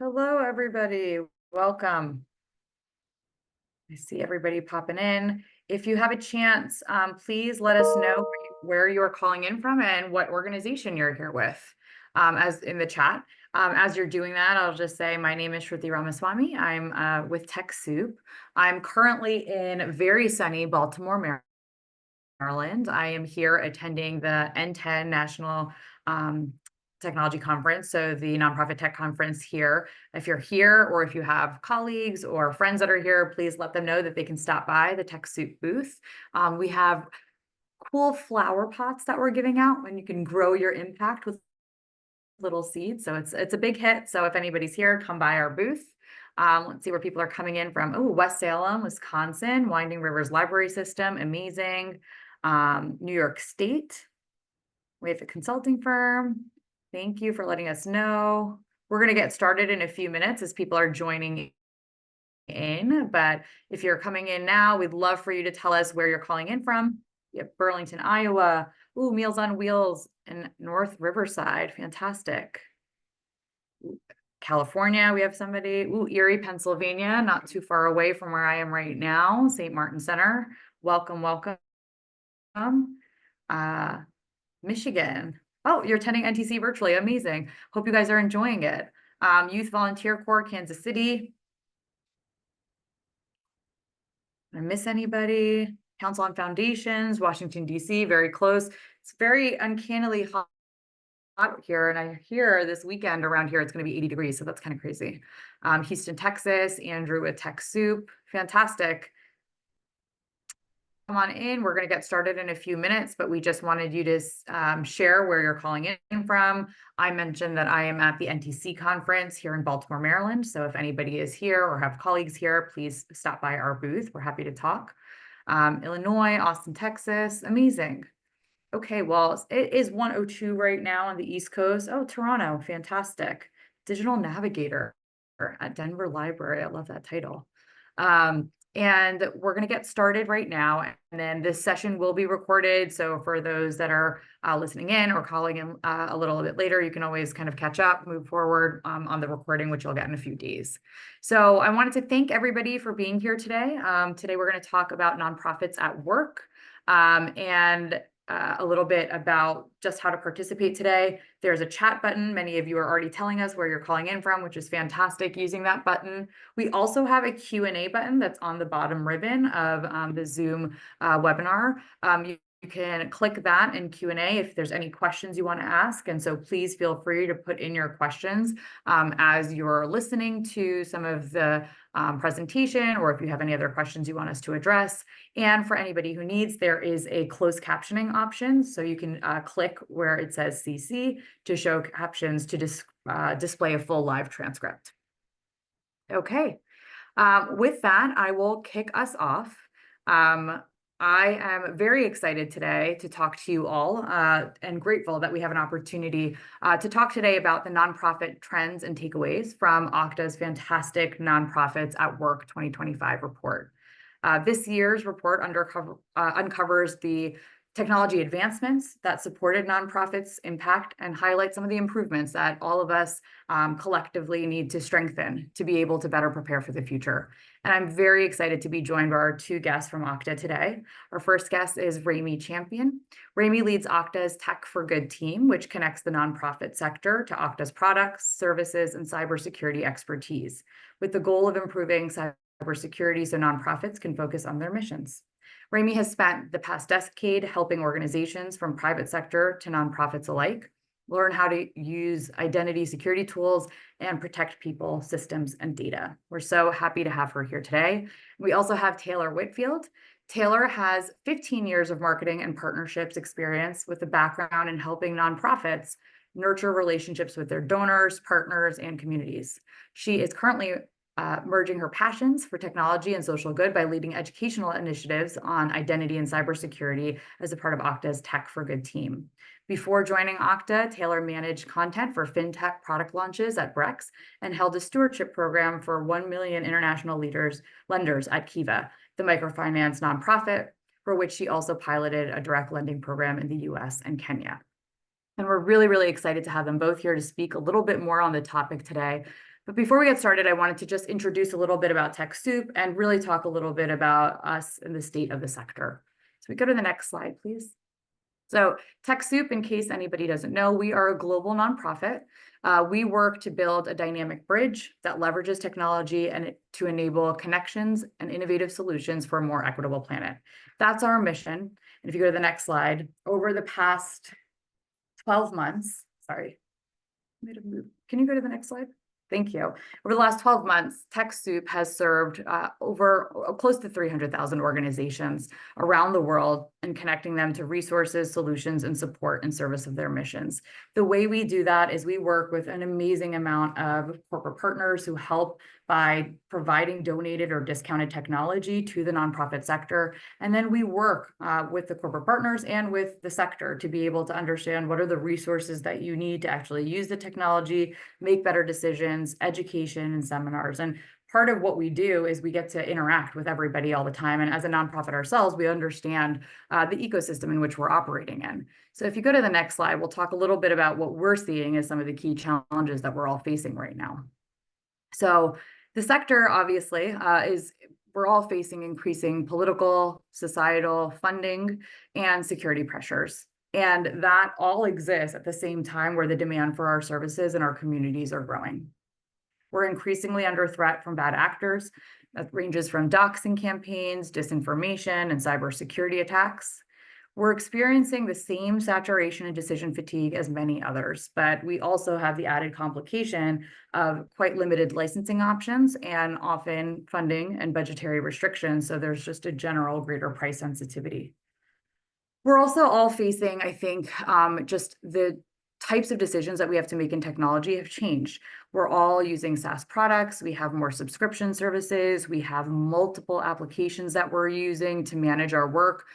Hello, everybody. Welcome. I see everybody popping in. If you have a chance, please let us know where you're calling in from and what organization you're here with, as in the chat. As you're doing that, I'll just say my name is Shruti Ramaswamy. I'm with TechSoup. I'm currently in very sunny Baltimore, Maryland. I am here attending the N10 National Technology Conference, so the nonprofit tech conference here. If you're here or if you have colleagues or friends that are here, please let them know that they can stop by the TechSoup booth. We have cool flower pots that we're giving out, and you can grow your impact with little seeds. So it's a big hit. So if anybody's here, come by our booth. Let's see where people are coming in from. Oh, West Salem, Wisconsin, Winding Rivers Library System, amazing. New York State, we have a consulting firm. Thank you for letting us know. We're going to get started in a few minutes as people are joining in, but if you're coming in now, we'd love for you to tell us where you're calling in from. You have Burlington, Iowa. Ooh, Meals on Wheels in North Riverside. Fantastic. California, we have somebody. Ooh, Erie, Pennsylvania, not too far away from where I am right now. St. Martin Center. Welcome, welcome. Uh, Michigan. Oh, you're attending NTC virtually. Amazing. Hope you guys are enjoying it. Youth Volunteer Corps, Kansas City. Did I miss anybody? Council on Foundations, Washington, D.C., very close. It's very uncannily hot here, and I hear this weekend around here it's going to be 80 degrees, so that's kind of crazy. Houston, Texas, Andrew with TechSoup. Fantastic. Come on in. We're going to get started in a few minutes, but we just wanted you to share where you're calling in from. I mentioned that I am at the NTC conference here in Baltimore, Maryland. So if anybody is here or have colleagues here, please stop by our booth. We're happy to talk. Illinois, Austin, Texas. Amazing. Okay, well, it is 1:02 right now on the East Coast. Oh, Toronto. Fantastic. Digital Navigator at Denver Library. I love that title. And we're going to get started right now. And then this session will be recorded. So for those that are listening in or calling in a little bit later, you can always kind of catch up, move forward on the recording, which you'll get in a few days. So I wanted to thank everybody for being here today. Today, we're going to talk about nonprofits at work and a little bit about just how to participate today. There's a chat button. Many of you are already telling us where you're calling in from, which is fantastic using that button. We also have a Q&A button that's on the bottom ribbon of the Zoom webinar. You can click that in Q&A if there's any questions you want to ask. And so please feel free to put in your questions as you're listening to some of the presentation, or if you have any other questions you want us to address. And for anybody who needs, there is a closed captioning option. So you can click where it says CC to show captions to display a full live transcript. Okay. With that, I will kick us off. I am very excited today to talk to you all and grateful that we have an opportunity to talk today about the nonprofit trends and takeaways from Okta's fantastic Nonprofits at Work 2025 report. This year's report uncovers the technology advancements that supported nonprofits' impact and highlight some of the improvements that all of us collectively need to strengthen to be able to better prepare for the future. And I'm very excited to be joined by our two guests from Okta today. Our first guest is Rami Champion. Rami leads Okta's Tech for Good team, which connects the nonprofit sector to Okta's products, services, and cybersecurity expertise, with the goal of improving cybersecurity so nonprofits can focus on their missions. Rami has spent the past decade helping organizations from private sector to nonprofits alike learn how to use identity security tools and protect people, systems, and data. We're so happy to have her here today. We also have Taylor Whitfield. Taylor has 15 years of marketing and partnerships experience with a background in helping nonprofits nurture relationships with their donors, partners, and communities. She is currently merging her passions for technology and social good by leading educational initiatives on identity and cybersecurity as a part of Okta's Tech for Good team. Before joining Okta, Taylor managed content for fintech product launches at Brex and held a stewardship program for 1 million international lenders at Kiva, the microfinance nonprofit, for which she also piloted a direct lending program in the US and Kenya. And we're really, really excited to have them both here to speak a little bit more on the topic today. But before we get started, I wanted to just introduce a little bit about TechSoup and really talk a little bit about us and the state of the sector. So we go to the next slide, please. So TechSoup, in case anybody doesn't know, we are a global nonprofit. We work to build a dynamic bridge that leverages technology and to enable connections and innovative solutions for a more equitable planet. That's our mission. And if you go to the next slide, over the past 12 months, sorry, can you go to the next slide? Thank you. Over the last 12 months, TechSoup has served close to 300,000 organizations around the world and connecting them to resources, solutions, and support in service of their missions. The way we do that is we work with an amazing amount of corporate partners who help by providing donated or discounted technology to the nonprofit sector. And then we work with the corporate partners and with the sector to be able to understand what are the resources that you need to actually use the technology, make better decisions, education, and seminars. And part of what we do is we get to interact with everybody all the time. And as a nonprofit ourselves, we understand the ecosystem in which we're operating in. So if you go to the next slide, we'll talk a little bit about what we're seeing as some of the key challenges that we're all facing right now. So the sector obviously we're all facing increasing political, societal, funding, and security pressures. And that all exists at the same time where the demand for our services and our communities are growing. We're increasingly under threat from bad actors. That ranges from doxing campaigns, disinformation, and cybersecurity attacks. We're experiencing the same saturation and decision fatigue as many others, but we also have the added complication of quite limited licensing options and often funding and budgetary restrictions. So there's just a general greater price sensitivity. We're also all facing, I think, just the types of decisions that we have to make in technology have changed. We're all using SaaS products. We have more subscription services. We have multiple applications that we're using to manage our work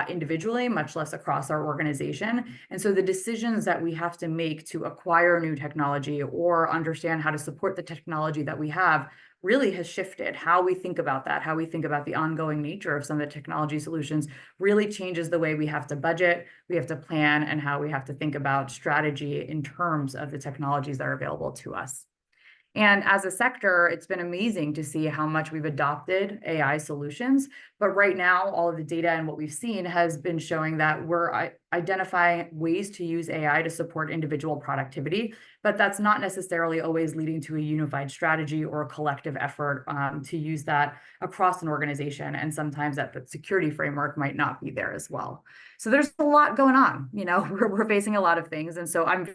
individually, much less across our organization. And so the decisions that we have to make to acquire new technology or understand how to support the technology that we have really has shifted. How we think about that, how we think about the ongoing nature of some of the technology solutions really changes the way we have to budget, we have to plan, and how we have to think about strategy in terms of the technologies that are available to us. And as a sector, it's been amazing to see how much we've adopted AI solutions. But right now, all of the data and what we've seen has been showing that we're identifying ways to use AI to support individual productivity, but that's not necessarily always leading to a unified strategy or a collective effort to use that across an organization. And sometimes that the security framework might not be there as well. So there's a lot going on. We're facing a lot of things. And so I'm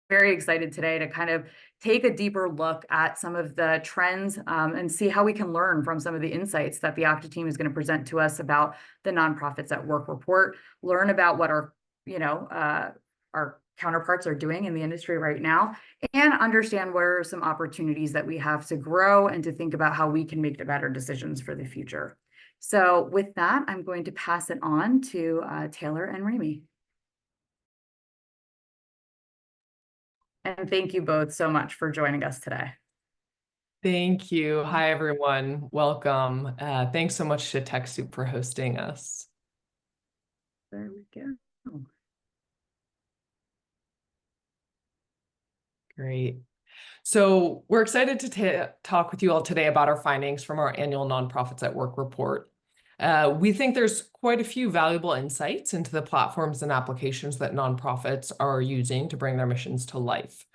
very excited today to kind of take a deeper look at some of the trends and see how we can learn from some of the insights that the Okta team is going to present to us about the Nonprofits at Work report, learn about what our counterparts are doing in the industry right now, and understand what are some opportunities that we have to grow and to think about how we can make better decisions for the future. So with that, I'm going to pass it on to Taylor and Rami. And thank you both so much for joining us today. Thank you. Hi, everyone. Welcome. Thanks so much to TechSoup for hosting us. There we go. Great. So we're excited to talk with you all today about our findings from our annual Nonprofits at Work report. We think there's quite a few valuable insights into the platforms and applications that nonprofits are using to bring their missions to life.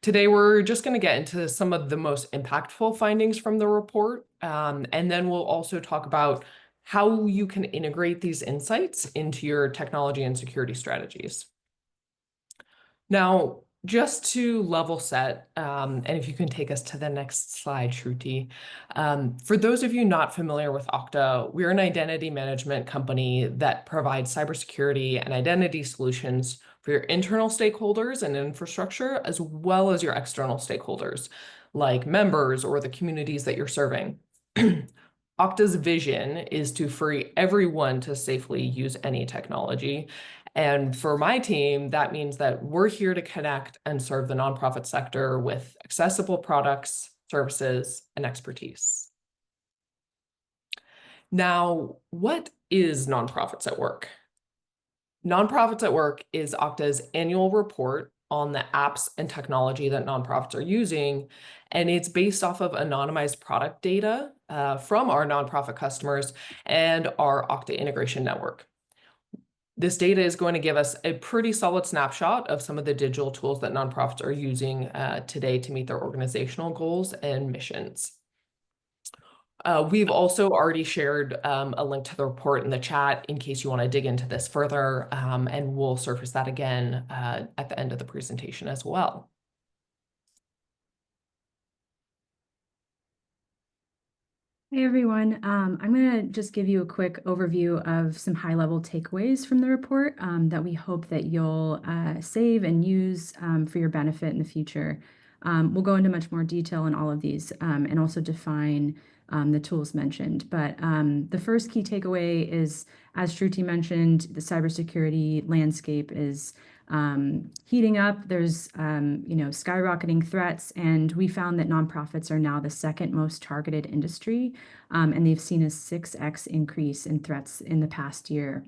Today, we're just going to get into some of the most impactful findings from the report, and then we'll also talk about how you can integrate these insights into your technology and security strategies. Now, just to level set, and if you can take us to the next slide, Shruti. For those of you not familiar with Okta, we're an identity management company that provides cybersecurity and identity solutions for your internal stakeholders and infrastructure, as well as your external stakeholders, like members or the communities that you're serving. Okta's vision is to free everyone to safely use any technology. And for my team, that means that we're here to connect and serve the nonprofit sector with accessible products, services, and expertise. Now, what is Nonprofits at Work? Nonprofits at Work is Okta's annual report on the apps and technology that nonprofits are using, and it's based off of anonymized product data from our nonprofit customers and our Okta integration network. This data is going to give us a pretty solid snapshot of some of the digital tools that nonprofits are using today to meet their organizational goals and missions. We've also already shared a link to the report in the chat in case you want to dig into this further, and we'll surface that again at the end of the presentation as well. Hey everyone, I'm going to just give you a quick overview of some high-level takeaways from the report that we hope that you'll save and use for your benefit in the future. We'll go into much more detail in all of these and also define the tools mentioned. But the first key takeaway is, as Shruti mentioned, the cybersecurity landscape is heating up. There's skyrocketing threats, and we found that nonprofits are now the second most targeted industry, and they've seen a 6x increase in threats in the past year.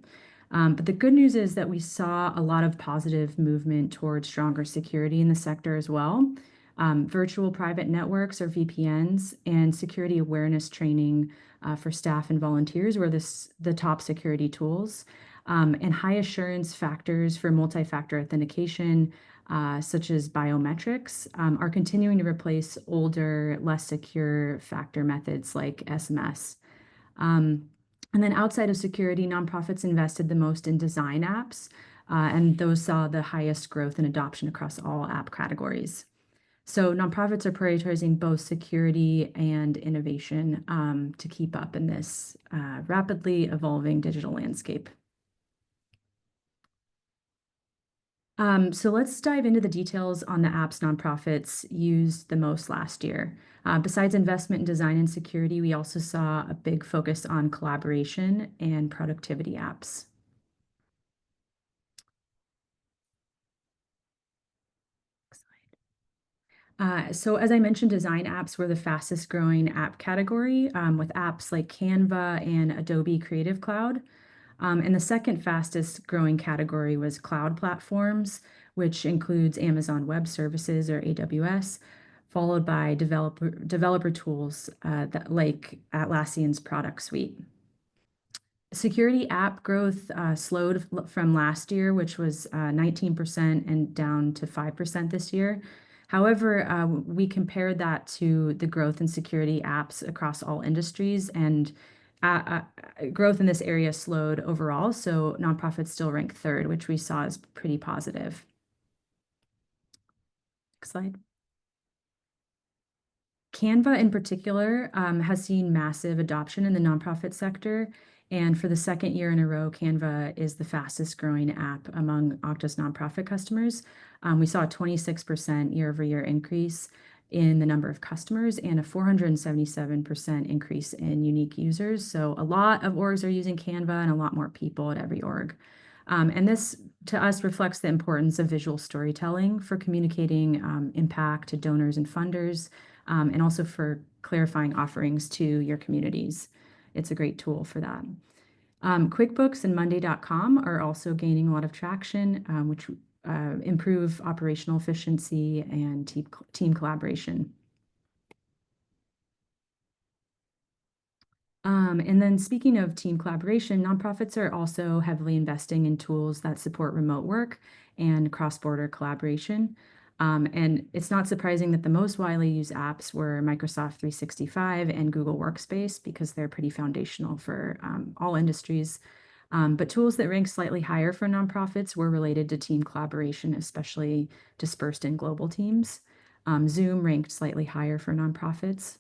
But the good news is that we saw a lot of positive movement towards stronger security in the sector as well. Virtual private networks, or VPNs, and security awareness training for staff and volunteers were the top security tools. And high assurance factors for multi-factor authentication, such as biometrics, are continuing to replace older, less secure factor methods like SMS. And then outside of security, nonprofits invested the most in design apps, and those saw the highest growth and adoption across all app categories. So nonprofits are prioritizing both security and innovation to keep up in this rapidly evolving digital landscape. So let's dive into the details on the apps nonprofits used the most last year. Besides investment in design and security, we also saw a big focus on collaboration and productivity apps. So as I mentioned, design apps were the fastest growing app category, with apps like Canva and Adobe Creative Cloud. And the second fastest growing category was cloud platforms, which includes Amazon Web Services, or AWS, followed by developer tools like Atlassian's product suite. Security app growth slowed from last year, which was 19% and down to 5% this year. However, we compared that to the growth in security apps across all industries, and growth in this area slowed overall, so nonprofits still rank third, which we saw as pretty positive. Next slide. Canva in particular has seen massive adoption in the nonprofit sector, and for the second year in a row, Canva is the fastest growing app among Okta's nonprofit customers. We saw a 26% year-over-year increase in the number of customers and a 477% increase in unique users. So a lot of orgs are using Canva and a lot more people at every org. And this, to us, reflects the importance of visual storytelling for communicating impact to donors and funders, and also for clarifying offerings to your communities. It's a great tool for that. QuickBooks and Monday.com are also gaining a lot of traction, which improve operational efficiency and team collaboration. And then speaking of team collaboration, nonprofits are also heavily investing in tools that support remote work and cross-border collaboration. And it's not surprising that the most widely used apps were Microsoft 365 and Google Workspace, because they're pretty foundational for all industries. But tools that ranked slightly higher for nonprofits were related to team collaboration, especially dispersed in global teams. Zoom ranked slightly higher for nonprofits.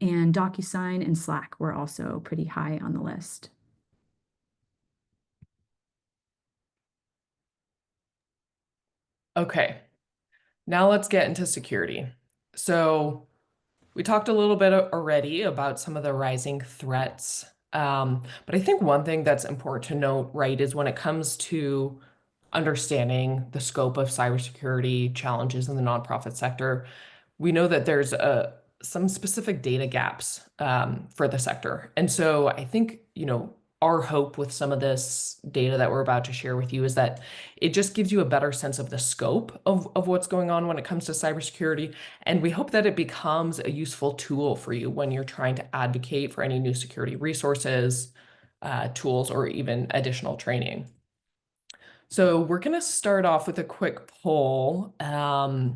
And DocuSign and Slack were also pretty high on the list. Okay, now let's get into security. So we talked a little bit already about some of the rising threats. But I think one thing that's important to note, right, is when it comes to understanding the scope of cybersecurity challenges in the nonprofit sector, we know that there's some specific data gaps for the sector. And so I think, our hope with some of this data that we're about to share with you is that it just gives you a better sense of the scope of what's going on when it comes to cybersecurity. And we hope that it becomes a useful tool for you when you're trying to advocate for any new security resources, tools, or even additional training. So we're going to start off with a quick poll and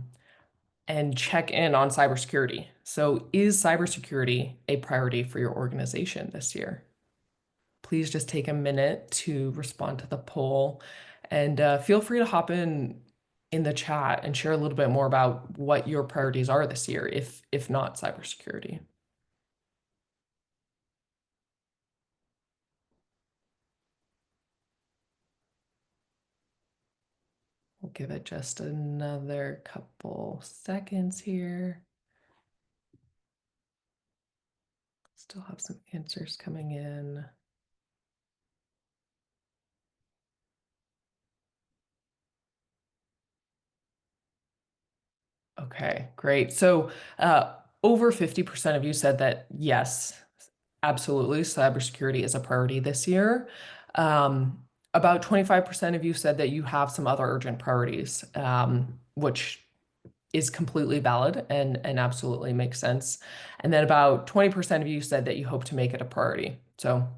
check in on cybersecurity. So is cybersecurity a priority for your organization this year? Please just take a minute to respond to the poll, and feel free to hop in the chat and share a little bit more about what your priorities are this year, if not cybersecurity. We'll give it just another couple seconds here. Still have some answers coming in. Okay, great. So over 50% of you said that yes, absolutely, cybersecurity is a priority this year. About 25% of you said that you have some other urgent priorities, which is completely valid and absolutely makes sense. And then about 20% of you said that you hope to make it a priority. So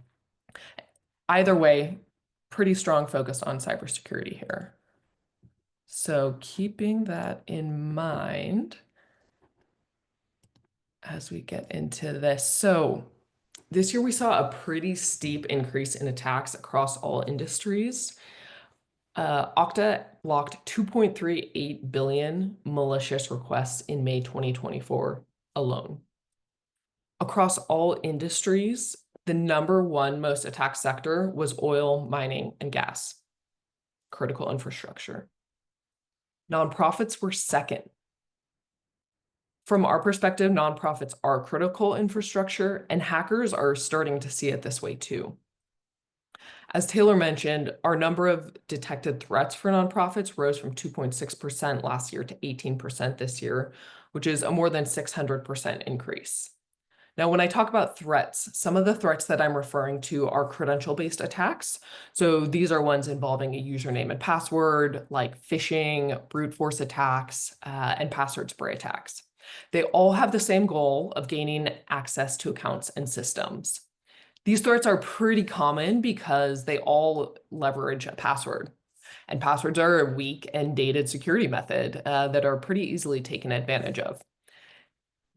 either way, pretty strong focus on cybersecurity here. So keeping that in mind as we get into this. So this year we saw a pretty steep increase in attacks across all industries. Okta blocked 2.38 billion malicious requests in May 2024 alone. Across all industries, the #1 most attacked sector was oil, mining, and gas, critical infrastructure. Nonprofits were second. From our perspective, nonprofits are critical infrastructure, and hackers are starting to see it this way too. As Taylor mentioned, our number of detected threats for nonprofits rose from 2.6% last year to 18% this year, which is a more than 600% increase. Now, when I talk about threats, some of the threats that I'm referring to are credential-based attacks. So these are ones involving a username and password, like phishing, brute force attacks, and password spray attacks. They all have the same goal of gaining access to accounts and systems. These threats are pretty common because they all leverage a password. And passwords are a weak and dated security method that are pretty easily taken advantage of.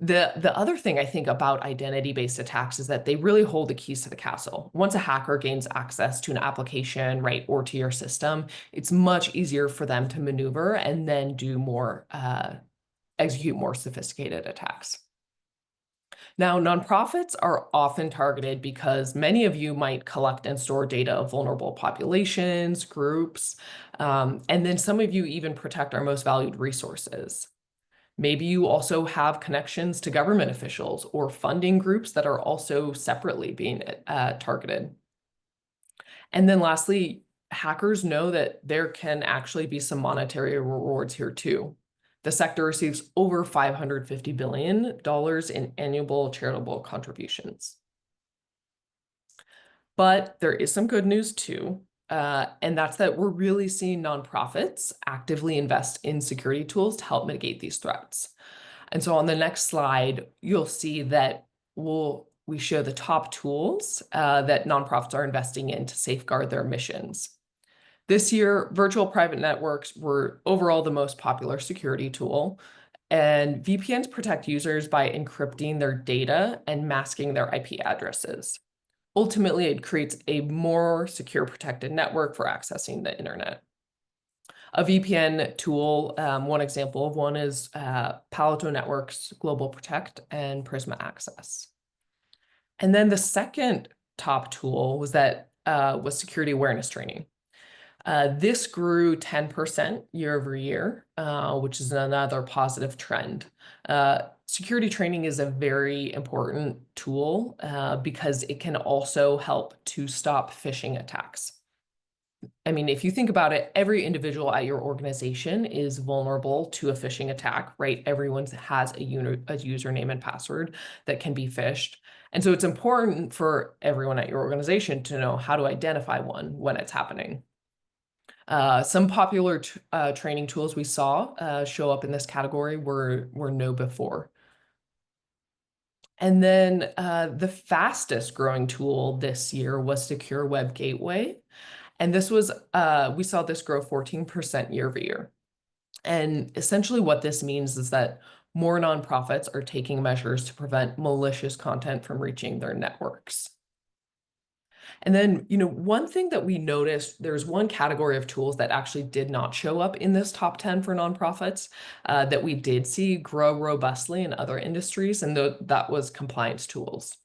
The other thing I think about identity-based attacks is that they really hold the keys to the castle. Once a hacker gains access to an application, right, or to your system, it's much easier for them to maneuver and then do more, execute more sophisticated attacks. Now, nonprofits are often targeted because many of you might collect and store data of vulnerable populations, groups, and then some of you even protect our most valued resources. Maybe you also have connections to government officials or funding groups that are also separately being targeted. And then lastly, hackers know that there can actually be some monetary rewards here too. The sector receives over $550 billion in annual charitable contributions. But there is some good news too. And that's that we're really seeing nonprofits actively invest in security tools to help mitigate these threats. And so on the next slide, you'll see that we show the top tools that nonprofits are investing in to safeguard their missions. This year, virtual private networks were overall the most popular security tool, and VPNs protect users by encrypting their data and masking their IP addresses. Ultimately, it creates a more secure protected network for accessing the internet. A VPN tool, one example of one is Palo Alto Networks Global Protect and Prisma Access. And then the second top tool was security awareness training. This grew 10% year over year, which is another positive trend. Security training is a very important tool because it can also help to stop phishing attacks. I mean, if you think about it, every individual at your organization is vulnerable to a phishing attack, right? Everyone has a username and password that can be phished. And so it's important for everyone at your organization to know how to identify one when it's happening. Some popular training tools we saw show up in this category were KnowBe4. And then the fastest growing tool this year was Secure Web Gateway. And this was, we saw this grow 14% year over year. And essentially what this means is that more nonprofits are taking measures to prevent malicious content from reaching their networks. And then, one thing that we noticed, there's one category of tools that actually did not show up in this top 10 for nonprofits that we did see grow robustly in other industries, and that was compliance tools.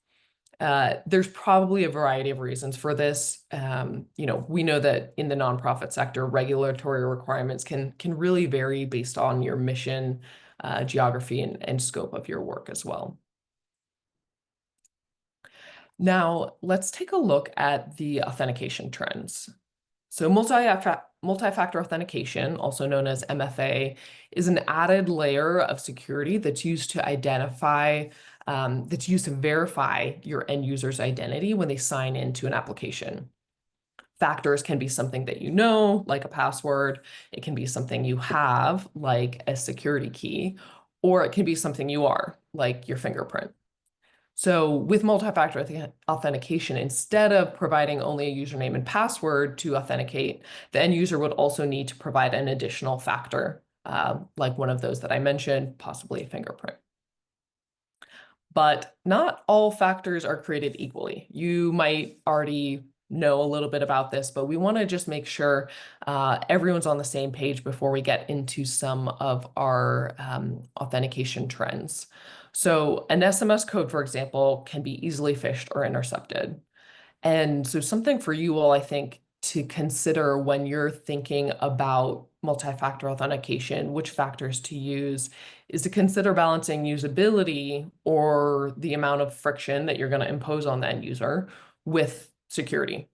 There's probably a variety of reasons for this. We know that in the nonprofit sector, regulatory requirements can really vary based on your mission, geography, and scope of your work as well. Now, let's take a look at the authentication trends. So multi-factor authentication, also known as MFA, is an added layer of security that's used to verify your end user's identity when they sign into an application. Factors can be something that you know, like a password. It can be something you have, like a security key, or it can be something you are, like your fingerprint. So with multi-factor authentication, instead of providing only a username and password to authenticate, the end user would also need to provide an additional factor, like one of those that I mentioned, possibly a fingerprint. But not all factors are created equally. You might already know a little bit about this, but we want to just make sure everyone's on the same page before we get into some of our authentication trends. So an SMS code, for example, can be easily phished or intercepted. And so something for you all, I think, to consider when you're thinking about multi-factor authentication, which factors to use, is to consider balancing usability or the amount of friction that you're going to impose on the end user with security.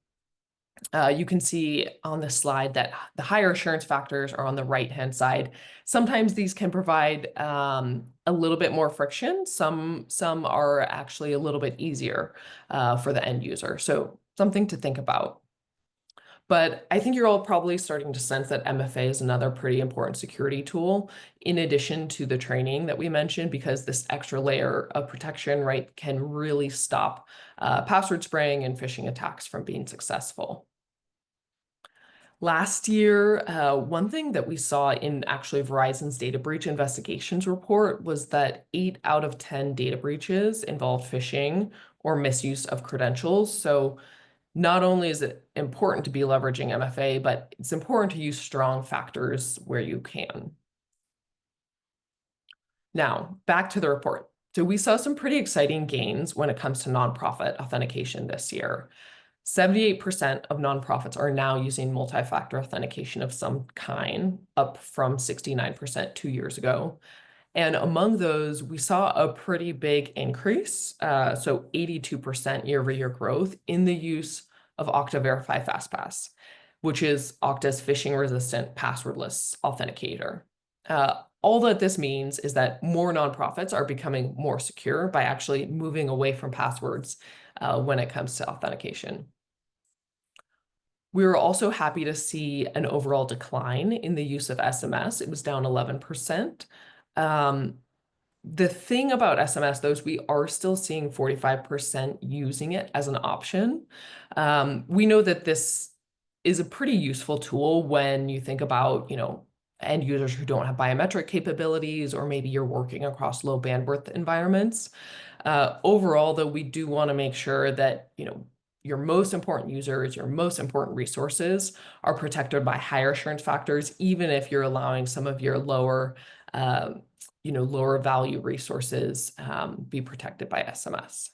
You can see on this slide that the higher assurance factors are on the right-hand side. Sometimes these can provide a little bit more friction. Some are actually a little bit easier for the end user. So something to think about. But I think you're all probably starting to sense that MFA is another pretty important security tool, in addition to the training that we mentioned, because this extra layer of protection, right, can really stop password spraying and phishing attacks from being successful. Last year, one thing that we saw in actually Verizon's data breach investigations report was that 8 out of 10 data breaches involved phishing or misuse of credentials. So not only is it important to be leveraging MFA, but it's important to use strong factors where you can. Now, back to the report. So we saw some pretty exciting gains when it comes to nonprofit authentication this year. 78% of nonprofits are now using multi-factor authentication of some kind, up from 69% 2 years ago. And among those, we saw a pretty big increase, so 82% year-over-year growth in the use of Okta Verify FastPass, which is Okta's phishing-resistant passwordless authenticator. All that this means is that more nonprofits are becoming more secure by actually moving away from passwords when it comes to authentication. We were also happy to see an overall decline in the use of SMS. It was down 11%. The thing about SMS, though, is we are still seeing 45% using it as an option. We know that this is a pretty useful tool when you think about, end users who don't have biometric capabilities, or maybe you're working across low bandwidth environments. Overall, though, we do want to make sure that, your most important users, your most important resources are protected by higher assurance factors, even if you're allowing some of your lower value resources be protected by SMS.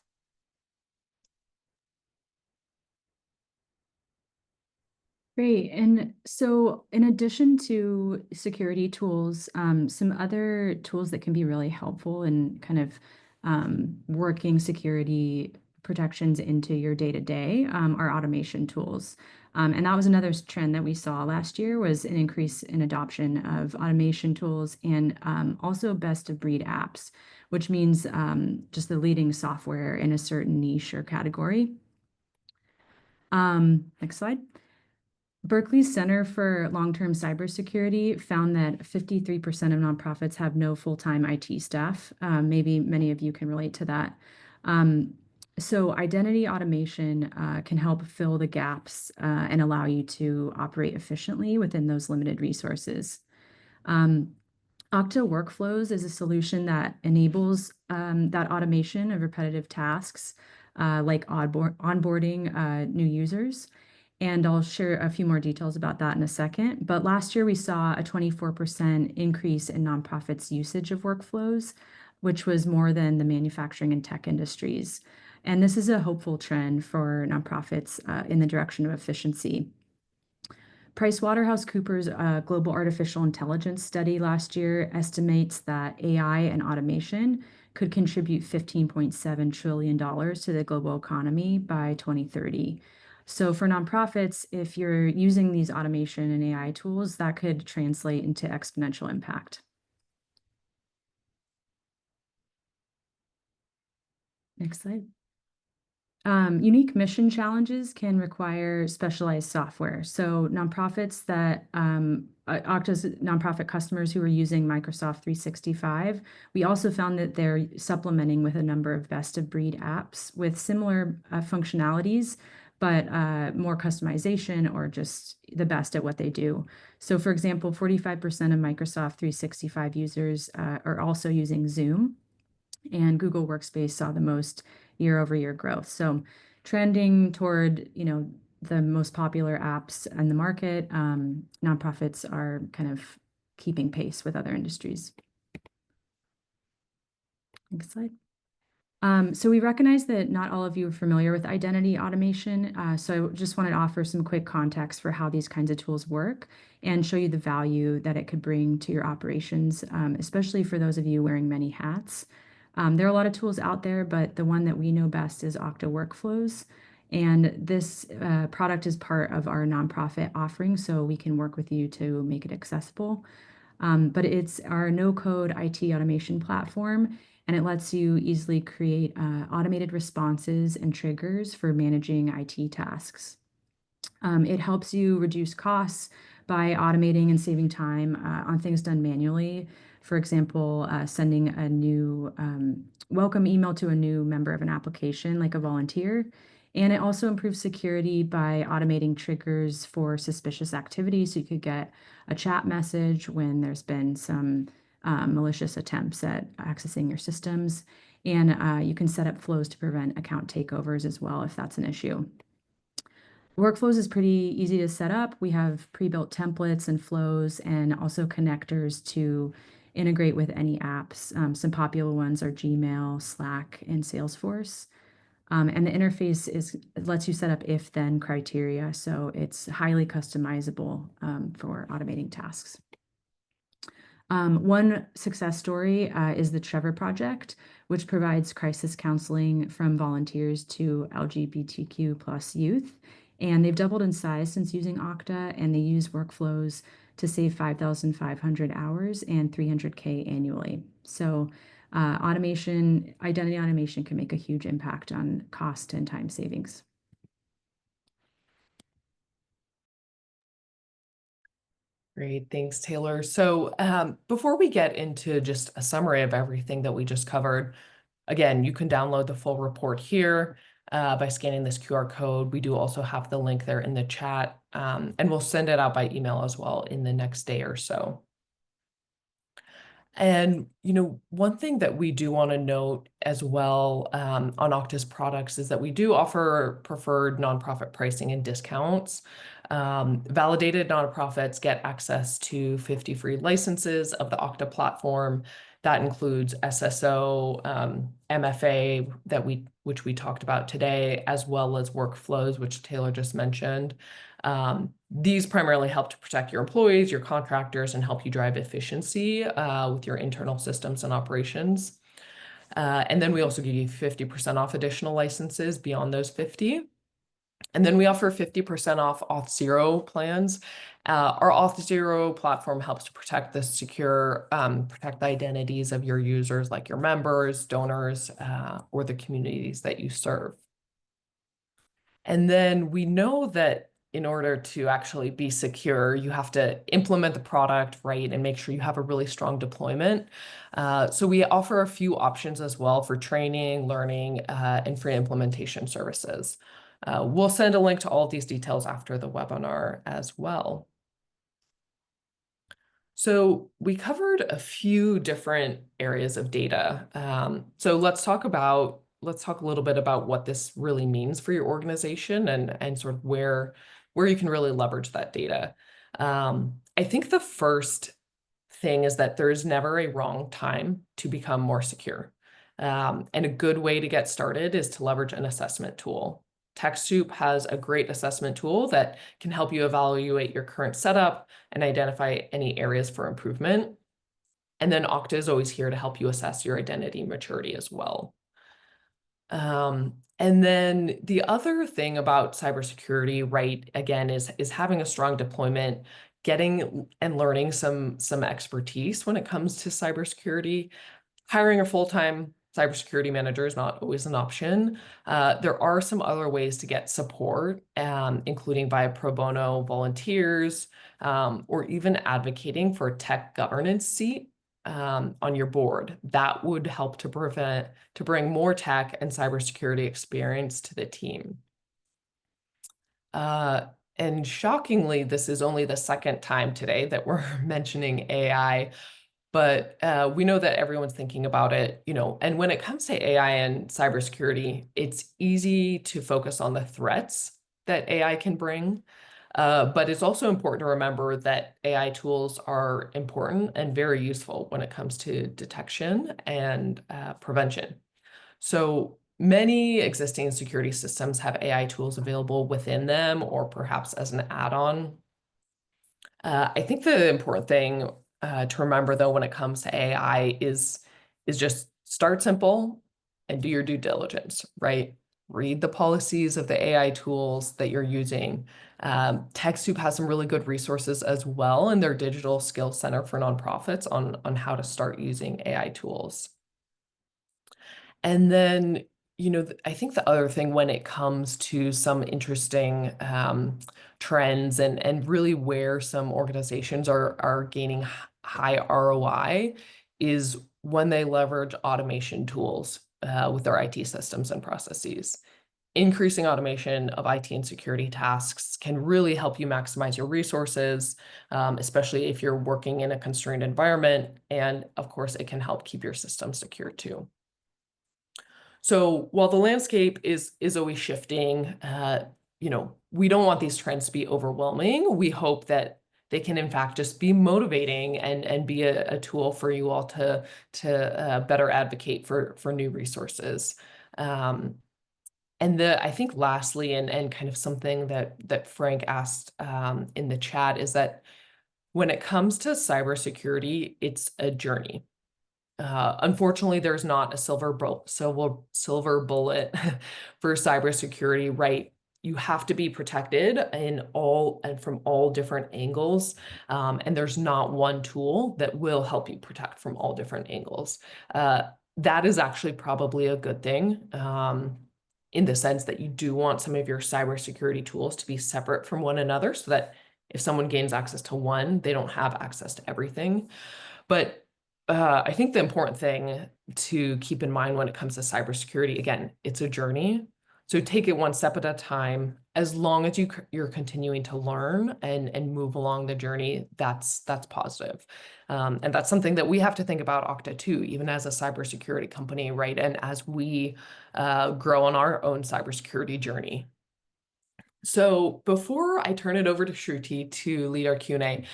Great. And so in addition to security tools, some other tools that can be really helpful in kind of working security protections into your day-to-day are automation tools. And that was another trend that we saw last year, was an increase in adoption of automation tools and also best-of-breed apps, which means just the leading software in a certain niche or category. Next slide. Berkeley's Center for Long-Term Cybersecurity found that 53% of nonprofits have no full-time IT staff. Maybe many of you can relate to that. So identity automation can help fill the gaps and allow you to operate efficiently within those limited resources. Okta Workflows is a solution that enables that automation of repetitive tasks like onboarding new users. And I'll share a few more details about that in a second. But last year, we saw a 24% increase in nonprofits' usage of workflows, which was more than the manufacturing and tech industries. And this is a hopeful trend for nonprofits in the direction of efficiency. PricewaterhouseCoopers' Global Artificial Intelligence study last year estimates that AI and automation could contribute $15.7 trillion to the global economy by 2030. So for nonprofits, if you're using these automation and AI tools, that could translate into exponential impact. Next slide. Unique mission challenges can require specialized software. So nonprofits that Okta's nonprofit customers who are using Microsoft 365, we also found that they're supplementing with a number of best-of-breed apps with similar functionalities, but more customization or just the best at what they do. So for example, 45% of Microsoft 365 users are also using Zoom, and Google Workspace saw the most year-over-year growth. So trending toward, the most popular apps in the market, nonprofits are kind of keeping pace with other industries. Next slide. So we recognize that not all of you are familiar with identity automation. So I just wanted to offer some quick context for how these kinds of tools work and show you the value that it could bring to your operations, especially for those of you wearing many hats. There are a lot of tools out there, but the one that we know best is Okta Workflows. And this product is part of our nonprofit offering, so we can work with you to make it accessible. But it's our no-code IT automation platform, and it lets you easily create automated responses and triggers for managing IT tasks. It helps you reduce costs by automating and saving time on things done manually. For example, sending a new welcome email to a new member of an application, like a volunteer. And it also improves security by automating triggers for suspicious activity. So you could get a chat message when there's been some malicious attempts at accessing your systems. And you can set up flows to prevent account takeovers as well, if that's an issue. Workflows is pretty easy to set up. We have pre-built templates and flows and also connectors to integrate with any apps. Some popular ones are Gmail, Slack, and Salesforce. And the interface lets you set up if-then criteria, so it's highly customizable for automating tasks. One success story is the Trevor Project, which provides crisis counseling from volunteers to LGBTQ+ youth. And they've doubled in size since using Okta, and they use workflows to save 5,500 hours and $300K annually. So identity automation can make a huge impact on cost and time savings. Great, thanks, Taylor. So before we get into just a summary of everything that we just covered, again, you can download the full report here by scanning this QR code. We do also have the link there in the chat, and we'll send it out by email as well in the next day or so. And, one thing that we do want to note as well on Okta's products is that we do offer preferred nonprofit pricing and discounts. Validated nonprofits get access to 50 free licenses of the Okta platform. That includes SSO, MFA, which we talked about today, as well as workflows, which Taylor just mentioned. These primarily help to protect your employees, your contractors, and help you drive efficiency with your internal systems and operations. And then we also give you 50% off additional licenses beyond those 50. And then we offer 50% off Auth0 plans. Our Auth0 platform helps to protect the protect the identities of your users, like your members, donors, or the communities that you serve. And then we know that in order to actually be secure, you have to implement the product right and make sure you have a really strong deployment. So we offer a few options as well for training, learning, and free implementation services. We'll send a link to all of these details after the webinar as well. So we covered a few different areas of data. So let's talk a little bit about what this really means for your organization and sort of where you can really leverage that data. I think the first thing is that there is never a wrong time to become more secure. And a good way to get started is to leverage an assessment tool. TechSoup has a great assessment tool that can help you evaluate your current setup and identify any areas for improvement. And then Okta is always here to help you assess your identity maturity as well. And then the other thing about cybersecurity, right, again, is having a strong deployment, getting and learning some expertise when it comes to cybersecurity. Hiring a full-time cybersecurity manager is not always an option. There are some other ways to get support, including via pro bono volunteers, or even advocating for a tech governance seat on your board. That would help to bring more tech and cybersecurity experience to the team. And shockingly, this is only the second time today that we're mentioning AI, but we know that everyone's thinking about it, and when it comes to AI and cybersecurity, it's easy to focus on the threats that AI can bring. But it's also important to remember that AI tools are important and very useful when it comes to detection and prevention. So many existing security systems have AI tools available within them or perhaps as an add-on. I think the important thing to remember, though, when it comes to AI is just start simple and do your due diligence, right? Read the policies of the AI tools that you're using. TechSoup has some really good resources as well in their digital skills center for nonprofits on how to start using AI tools. And then, I think the other thing when it comes to some interesting trends and really where some organizations are gaining high ROI is when they leverage automation tools with their IT systems and processes. Increasing automation of IT and security tasks can really help you maximize your resources, especially if you're working in a constrained environment. And of course, it can help keep your system secure too. So while the landscape is always shifting, we don't want these trends to be overwhelming. We hope that they can, in fact, just be motivating and be a tool for you all to better advocate for new resources. And I think lastly, and kind of something that Frank asked in the chat is that when it comes to cybersecurity, it's a journey. Unfortunately, there's not a silver bullet for cybersecurity, right? You have to be protected from all different angles, and there's not one tool that will help you protect from all different angles. That is actually probably a good thing, in the sense that you do want some of your cybersecurity tools to be separate from one another, so that if someone gains access to one, they don't have access to everything. But I think the important thing to keep in mind when it comes to cybersecurity, again, it's a journey. So take it one step at a time. As long as you're continuing to learn and move along the journey, that's positive. And that's something that we have to think about Okta too, even as a cybersecurity company, right? And as we grow on our own cybersecurity journey. So before I turn it over to Shruti to lead our Q&A,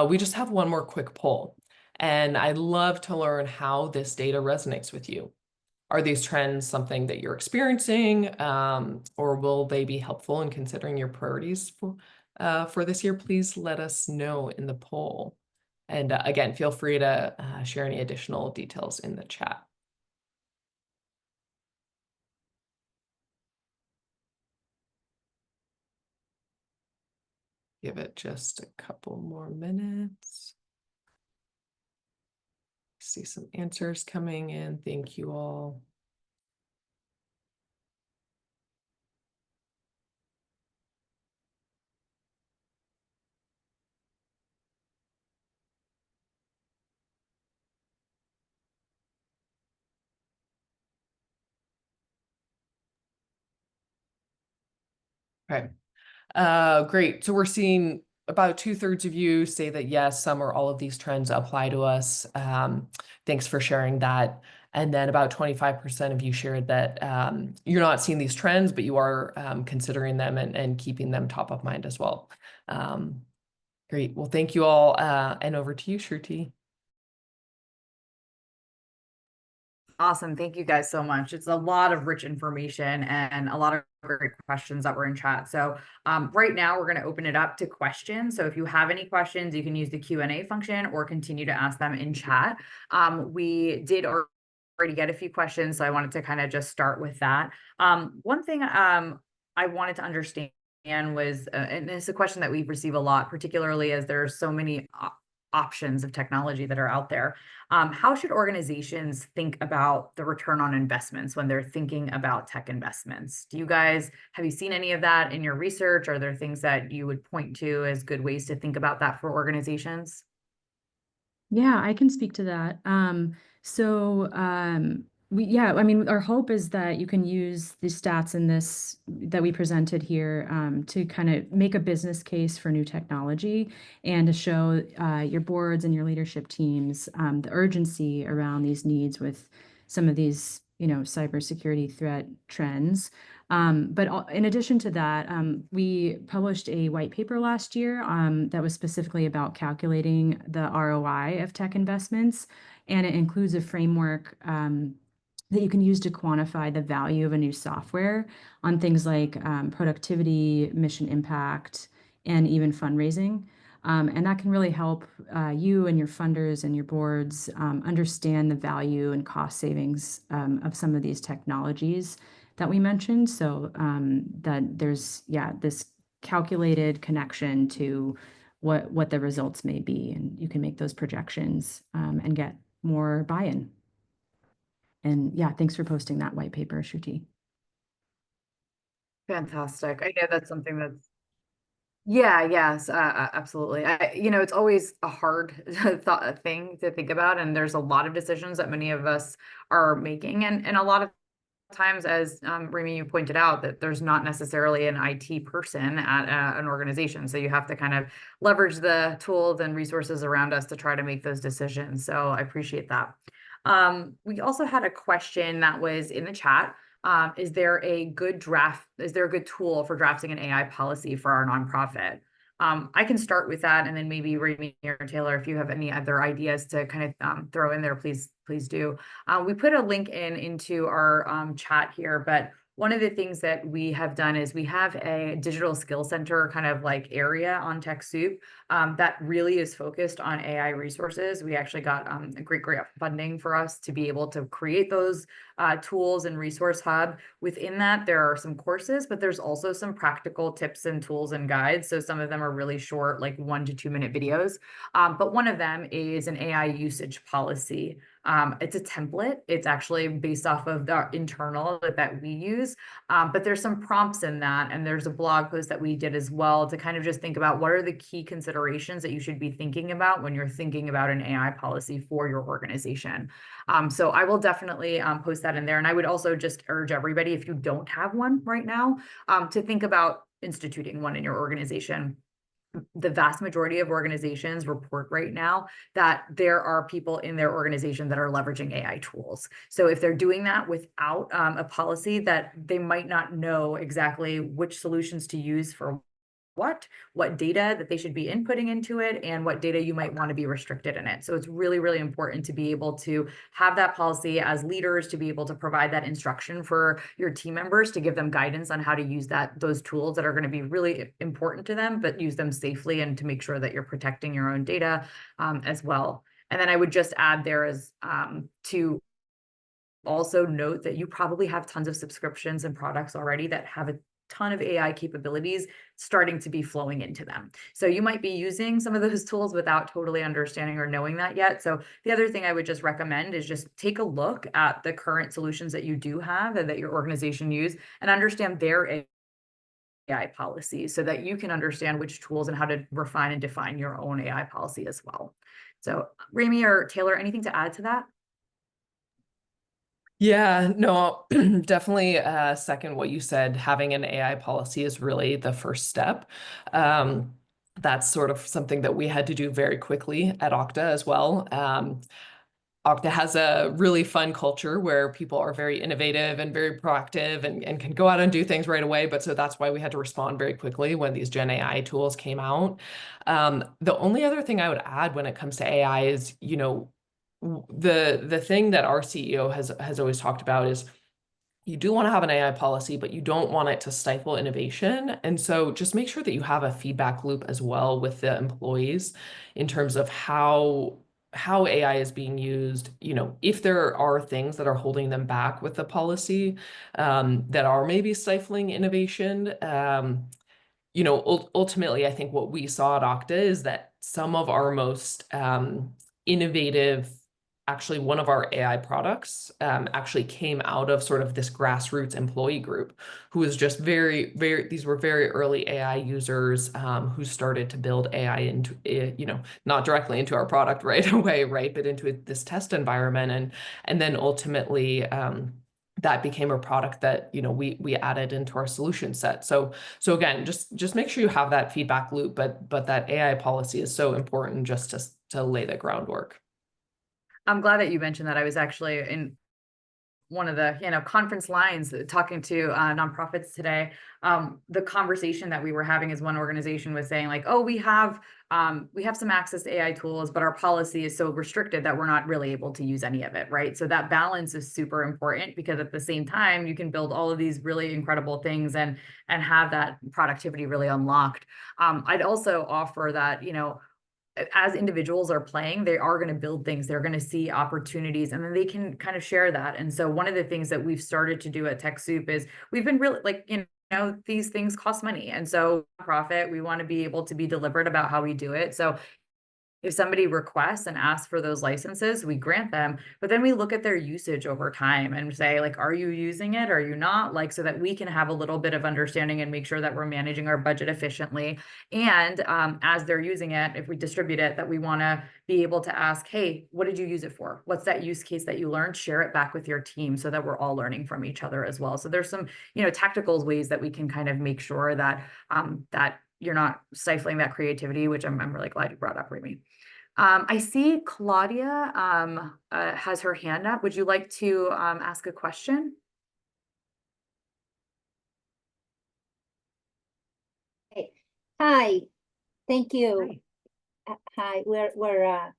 we just have one more quick poll. And I'd love to learn how this data resonates with you. Are these trends something that you're experiencing, or will they be helpful in considering your priorities for this year? Please let us know in the poll. And again, feel free to share any additional details in the chat. Give it just a couple more minutes. See some answers coming in. Thank you all. Okay. Great. So we're seeing about 2/3 of you say that yes, some or all of these trends apply to us. Thanks for sharing that. And then about 25% of you shared that you're not seeing these trends, but you are considering them and keeping them top of mind as well. Great. Well, thank you all. And over to you, Shruti. Awesome. Thank you guys so much. It's a lot of rich information and a lot of great questions that were in chat. So right now we're going to open it up to questions. So if you have any questions, you can use the Q&A function or continue to ask them in chat. We did already get a few questions, so I wanted to kind of just start with that. One thing I wanted to understand was, and it's a question that we receive a lot, particularly as there are so many options of technology that are out there. How should organizations think about the return on investments when they're thinking about tech investments? Have you seen any of that in your research? Are there things that you would point to as good ways to think about that for organizations? Yeah, I can speak to that. I mean, our hope is that you can use the stats in this that we presented here to kind of make a business case for new technology and to show your boards and your leadership teams the urgency around these needs with some of these, cybersecurity threat trends. In addition to that, we published a white paper last year that was specifically about calculating the ROI of tech investments, and it includes a framework that you can use to quantify the value of a new software on things like productivity, mission impact, and even fundraising. And that can really help you and your funders and your boards understand the value and cost savings of some of these technologies that we mentioned. So that there's, this calculated connection to what the results may be, and you can make those projections and get more buy-in. And thanks for posting that white paper, Shruti. Fantastic. I know that's something that's yes, absolutely. It's always a hard thing to think about, and there's a lot of decisions that many of us are making, and a lot of times, as Remy, you pointed out, that there's not necessarily an IT person at an organization, so you have to kind of leverage the tools and resources around us to try to make those decisions. So I appreciate that. We also had a question that was in the chat. Is there a good tool for drafting an AI policy for our nonprofit? I can start with that, and then maybe Remy or Taylor, if you have any other ideas to kind of throw in there, please do. We put a link into our chat here, but one of the things that we have done is we have a digital skill center kind of like area on TechSoup that really is focused on AI resources. We actually got a great funding for us to be able to create those tools and resource hub. Within that, there are some courses, but there's also some practical tips and tools and guides. So some of them are really short, like 1 to 2 minute videos. But one of them is an AI usage policy. It's a template. It's actually based off of the internal that we use, but there's some prompts in that, and there's a blog post that we did as well to kind of just think about what are the key considerations that you should be thinking about when you're thinking about an AI policy for your organization. So I will definitely post that in there, and I would also just urge everybody, if you don't have one right now, to think about instituting one in your organization. The vast majority of organizations report right now that there are people in their organization that are leveraging AI tools. So if they're doing that without a policy, that they might not know exactly which solutions to use for what data that they should be inputting into it, and what data you might want to be restricted in it. So it's really, really important to be able to have that policy as leaders, to be able to provide that instruction for your team members, to give them guidance on how to use those tools that are going to be really important to them, but use them safely, and to make sure that you're protecting your own data as well. And then I would just add there is to also note that you probably have tons of subscriptions and products already that have a ton of AI capabilities starting to be flowing into them. So you might be using some of those tools without totally understanding or knowing that yet. So the other thing I would just recommend is just take a look at the current solutions that you do have and that your organization use, and understand their AI policies so that you can understand which tools and how to refine and define your own AI policy as well. So Rami or Taylor, anything to add to that? Yeah, no, definitely second what you said. Having an AI policy is really the first step. That's sort of something that we had to do very quickly at Okta as well. Okta has a really fun culture where people are very innovative and very proactive and can go out and do things right away. But so that's why we had to respond very quickly when these Gen AI tools came out. The only other thing I would add when it comes to AI is, you know, the thing that our CEO has always talked about is you do want to have an AI policy, but you don't want it to stifle innovation. And so just make sure that you have a feedback loop as well with the employees in terms of how AI is being used. You know, if there are things that are holding them back with the policy, that are maybe stifling innovation, you know, ultimately, I think what we saw at Okta is that some of our most innovative, actually one of our AI products actually came out of sort of this grassroots employee group who was just these were very early AI users who started to build AI into, you know, not directly into our product right away, right, but into this test environment. And then ultimately, that became a product that, you know, we added into our solution set. So again, just make sure you have that feedback loop, but that AI policy is so important just to lay the groundwork. I'm glad that you mentioned that. I was actually in one of the conference lines talking to nonprofits today. The conversation that we were having is one organization was saying like, oh, we have some access to AI tools, but our policy is so restricted that we're not really able to use any of it, right? So that balance is super important, because at the same time you can build all of these really incredible things and have that productivity really unlocked. I'd also offer that, as individuals are playing, they are going to build things, they're going to see opportunities, and then they can kind of share that. And so one of the things that we've started to do at TechSoup is we've been really like, these things cost money. And so profit, we want to be able to be deliberate about how we do it. So if somebody requests and asks for those licenses, we grant them, but then we look at their usage over time and say, like, are you using it? Are you not? Like, so that we can have a little bit of understanding and make sure that we're managing our budget efficiently. And as they're using it, if we distribute it, that we want to be able to ask, hey, what did you use it for? What's that use case that you learned? Share it back with your team so that we're all learning from each other as well. So there's some, tactical ways that we can kind of make sure that that you're not stifling that creativity, which I'm really glad you brought up, Rami. I see Claudia has her hand up. Would you like to ask a question? Hey. Hi, thank you. Hi. Hi, we're a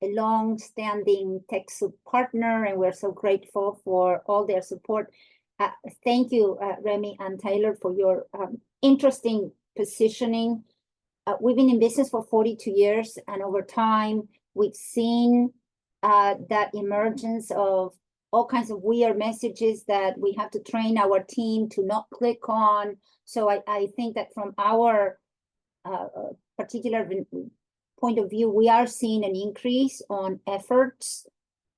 long-standing TechSoup partner, and we're so grateful for all their support. Thank you, Rami and Taylor, for your interesting positioning. We've been in business for 42 years, and over time, we've seen that emergence of all kinds of weird messages that we have to train our team to not click on. So I think that from our particular point of view, we are seeing an increase on efforts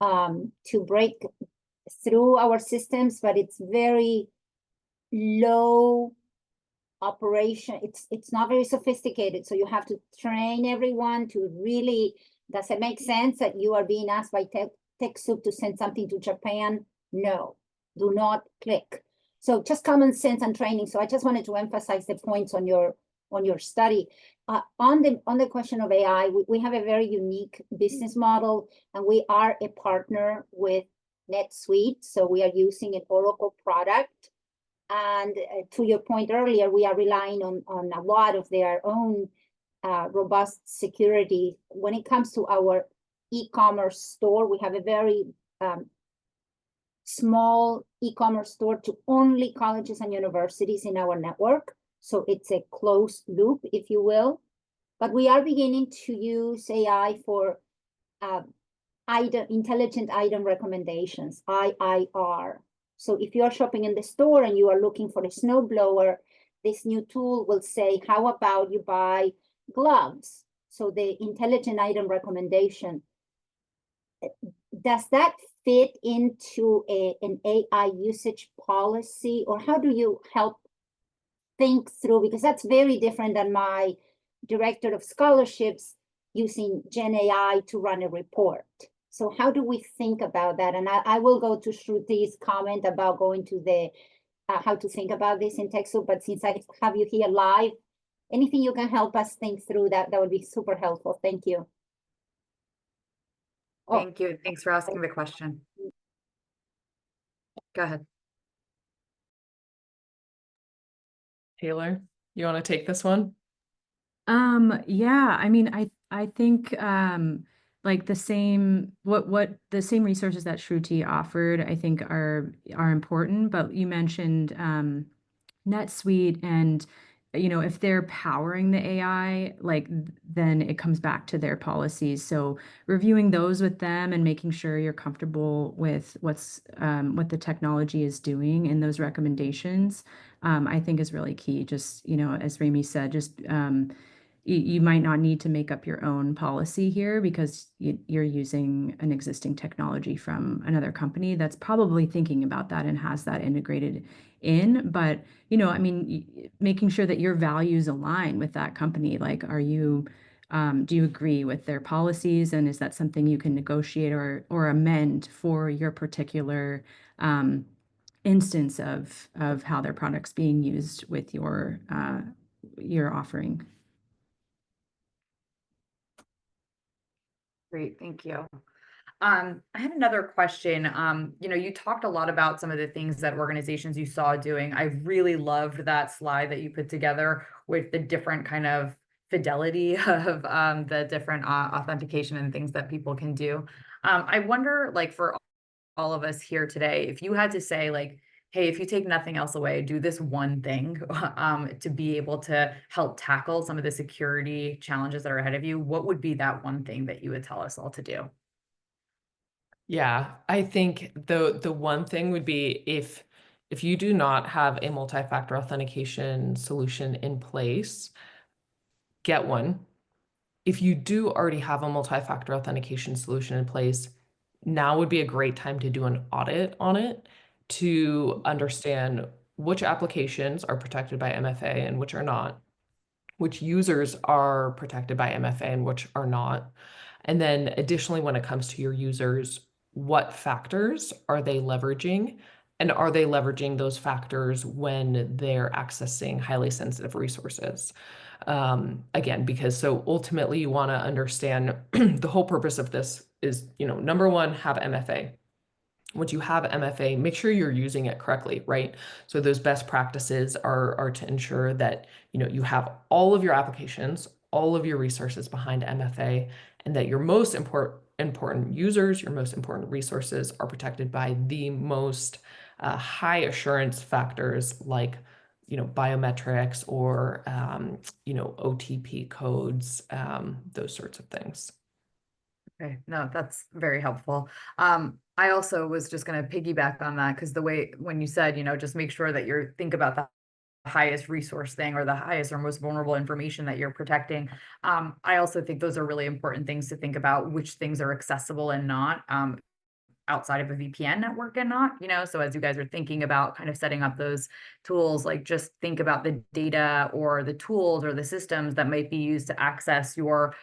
to break through our systems, but it's very low operation. It's not very sophisticated, so you have to train everyone to really. Does it make sense that you are being asked by TechSoup to send something to Japan? No, do not click. So just common sense and training. So I just wanted to emphasize the points on your study. On the question of AI, we have a very unique business model, and we are a partner with NetSuite, so we are using an Oracle product. And to your point earlier, we are relying on a lot of their own robust security. When it comes to our e-commerce store, we have a very small e-commerce store to only colleges and universities in our network. So it's a closed loop, if you will. But we are beginning to use AI for intelligent item recommendations, IIR. So if you're shopping in the store and you are looking for a snowblower, this new tool will say, how about you buy gloves? So the intelligent item recommendation, does that fit into an AI usage policy, or how do you help think through? Because that's very different than my director of scholarships using Gen AI to run a report. So how do we think about that? And I will go to Shruti's comment about going to the how to think about this in TechSoup, but since I have you here live, anything you can help us think through that would be super helpful. Thank you. Oh, Thank you. Thanks for asking the question. Go ahead. Taylor, you want to take this one? Yeah, I mean, I think like the same what the same resources that Shruti offered, I think are important, but you mentioned NetSuite, and if they're powering the AI, like then it comes back to their policies. So reviewing those with them and making sure you're comfortable with what the technology is doing in those recommendations, I think is really key. Just, as Remy said, just you might not need to make up your own policy here because you're using an existing technology from another company that's probably thinking about that and has that integrated in. But, I mean, making sure that your values align with that company. Like, do you agree with their policies, and is that something you can negotiate or amend for your particular instance of how their product's being used with your offering? Great, thank you. I had another question. You talked a lot about some of the things that organizations you saw doing. I really loved that slide that you put together with the different kind of fidelity of the different authentication and things that people can do. I wonder, like, for all of us here today, if you had to say, like, hey, if you take nothing else away, do this one thing to be able to help tackle some of the security challenges that are ahead of you, what would be that one thing that you would tell us all to do? Yeah, I think the one thing would be if you do not have a multi-factor authentication solution in place, get one. If you do already have a multi-factor authentication solution in place, now would be a great time to do an audit on it to understand which applications are protected by MFA and which are not, which users are protected by MFA and which are not. And then additionally, when it comes to your users, what factors are they leveraging? And are they leveraging those factors when they're accessing highly sensitive resources? Again, because so ultimately you want to understand the whole purpose of this is, number one, have MFA. Once you have MFA, make sure you're using it correctly, right? So those best practices are to ensure that you have all of your applications, all of your resources behind MFA, and that your most important users, your most important resources are protected by the most high assurance factors like biometrics or OTP codes, those sorts of things. Okay, no, that's very helpful. I also was just going to piggyback on that because the way when you said, just make sure that you think about the highest resource thing or the highest or most vulnerable information that you're protecting. I also think those are really important things to think about, which things are accessible and not. Outside of a VPN network and not, so as you guys are thinking about kind of setting up those tools, like just think about the data or the tools or the systems that might be used to access your,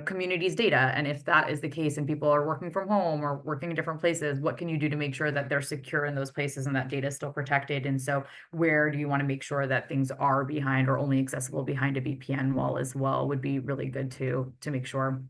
community's data. And if that is the case and people are working from home or working in different places, what can you do to make sure that they're secure in those places and that data is still protected? And so where do you want to make sure that things are behind or only accessible behind a VPN wall as well would be really good to make sure.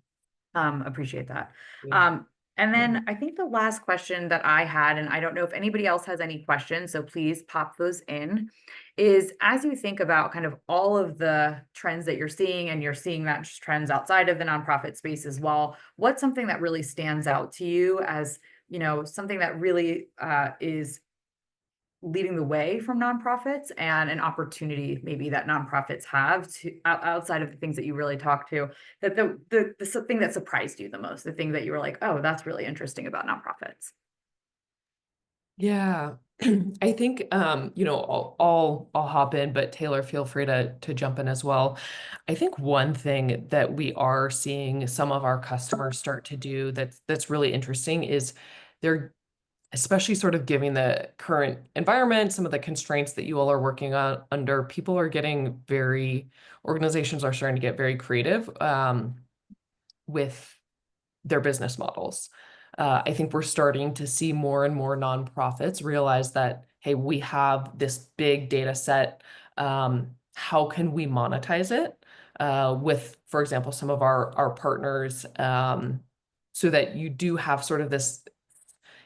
Appreciate that. Yeah. And then I think the last question that I had, and I don't know if anybody else has any questions, so please pop those in, is as you think about kind of all of the trends that you're seeing, and you're seeing that trends outside of the nonprofit space as well, what's something that really stands out to you as, something that really is leading the way from nonprofits and an opportunity maybe that nonprofits have to outside of the things that you really talk to, that the thing that surprised you the most, the thing that you were like, oh, that's really interesting about nonprofits? Yeah, I think you know, I'll hop in, but Taylor, feel free to jump in as well. I think one thing that we are seeing some of our customers start to do that's really interesting is they're especially sort of giving the current environment, some of the constraints that you all are working on under, people are getting organizations are starting to get very creative with their business models. I think we're starting to see more and more nonprofits realize that, hey, we have this big data set. How can we monetize it with, for example, some of our partners, so that you do have sort of this,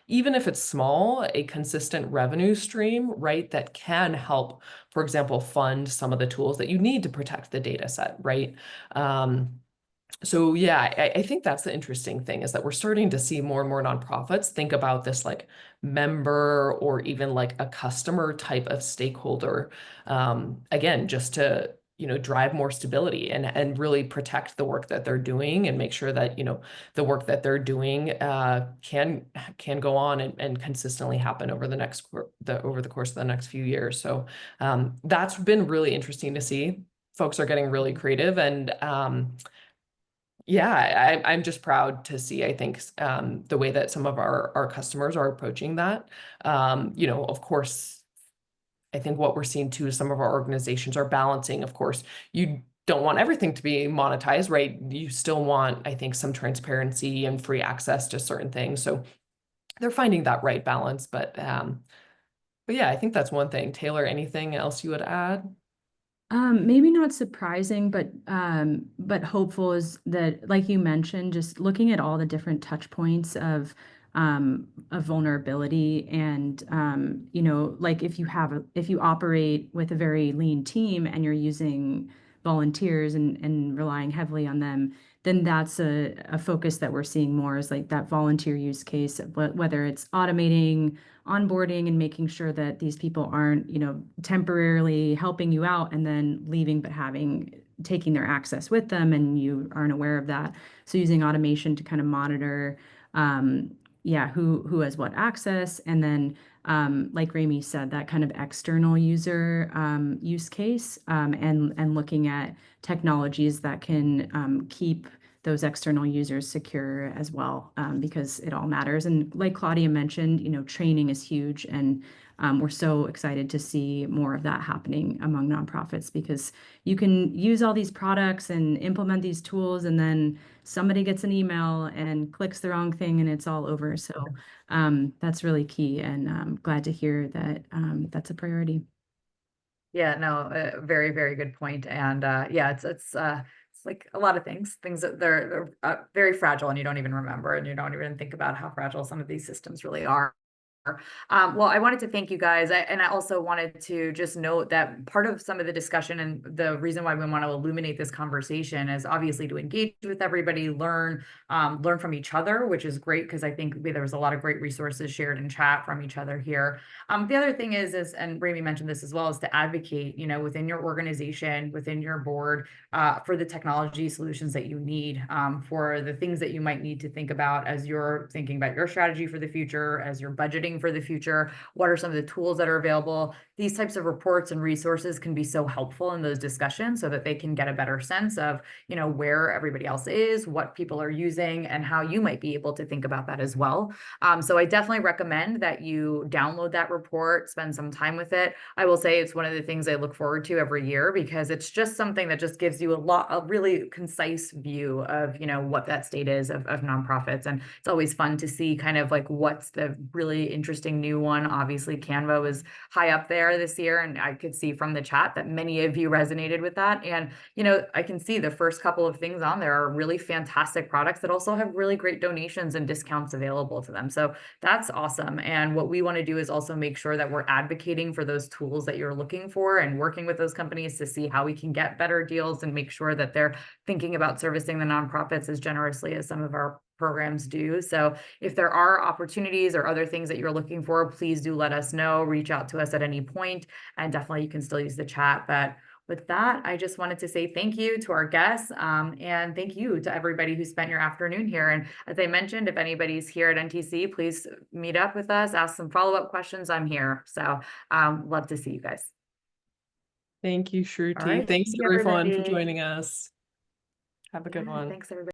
even if it's small, a consistent revenue stream, right, that can help, for example, fund some of the tools that you need to protect the data set, right? So yeah, I think that's the interesting thing, is that we're starting to see more and more nonprofits think about this like member or even like a customer type of stakeholder, again, just to, you know, drive more stability and really protect the work that they're doing and make sure that, you know, the work that they're doing can go on and consistently happen over over the course of the next few years. So that's been really interesting to see. Folks are getting really creative, and yeah, I'm just proud to see, I think, the way that some of our customers are approaching that. You know, of course, I think what we're seeing too is some of our organizations are balancing. Of course, you don't want everything to be monetized, right? You still want, I think, some transparency and free access to certain things. So they're finding that right balance. But yeah, I think that's one thing. Taylor, anything else you would add? Maybe not surprising, but hopeful is that, like you mentioned, just looking at all the different touch points of vulnerability, and you know, like if you operate with a very lean team and you're using volunteers and relying heavily on them, then that's a focus that we're seeing more, is like that volunteer use case, whether it's automating onboarding and making sure that these people aren't, you know, temporarily helping you out and then leaving, but taking their access with them and you aren't aware of that. So using automation to kind of monitor, yeah, who has what access, and then like Rami said, that kind of external user use case, and looking at technologies that can keep those external users secure as well, because it all matters. And like Claudia mentioned, you know, training is huge, and we're so excited to see more of that happening among nonprofits, because you can use all these products and implement these tools, and then somebody gets an email and clicks the wrong thing and it's all over. So that's really key, and I'm glad to hear that that's a priority. Yeah, no, very, very good point. And yeah, it's like a lot of things that they're very fragile, and you don't even remember, and you don't even think about how fragile some of these systems really are. Well, I wanted to thank you guys. And I also wanted to just note that part of some of the discussion and the reason why we want to illuminate this conversation is obviously to engage with everybody, learn from each other, which is great, because I think there was a lot of great resources shared in chat from each other here. The other thing is, and Rami mentioned this as well, is to advocate, you know, within your organization, within your board, for the technology solutions that you need, for the things that you might need to think about as you're thinking about your strategy for the future, as you're budgeting for the future. What are some of the tools that are available? These types of reports and resources can be so helpful in those discussions, so that they can get a better sense of, you know, where everybody else is, what people are using, and how you might be able to think about that as well. So I definitely recommend that you download that report, spend some time with it. I will say it's one of the things I look forward to every year, because it's just something that just gives you a really concise view of, you know, what that state is of nonprofits. And it's always fun to see kind of like what's the really interesting new one. Obviously, Canva was high up there this year, and I could see from the chat that many of you resonated with that. And, you know, I can see the first couple of things on there are really fantastic products that also have really great donations and discounts available to them. So that's awesome. And what we want to do is also make sure that we're advocating for those tools that you're looking for, and working with those companies to see how we can get better deals and make sure that they're thinking about servicing the nonprofits as generously as some of our programs do. So if there are opportunities or other things that you're looking for, please do let us know. Reach out to us at any point, and definitely you can still use the chat. But with that, I just wanted to say thank you to our guests, and thank you to everybody who spent your afternoon here. And as I mentioned, if anybody's here at NTC, please meet up with us, ask some follow-up questions. I'm here. So love to see you guys. Thank you, Shruti. All right. Thanks Thank you, everyone for everybody. joining us. Have a good Yeah, one. thanks, everybody.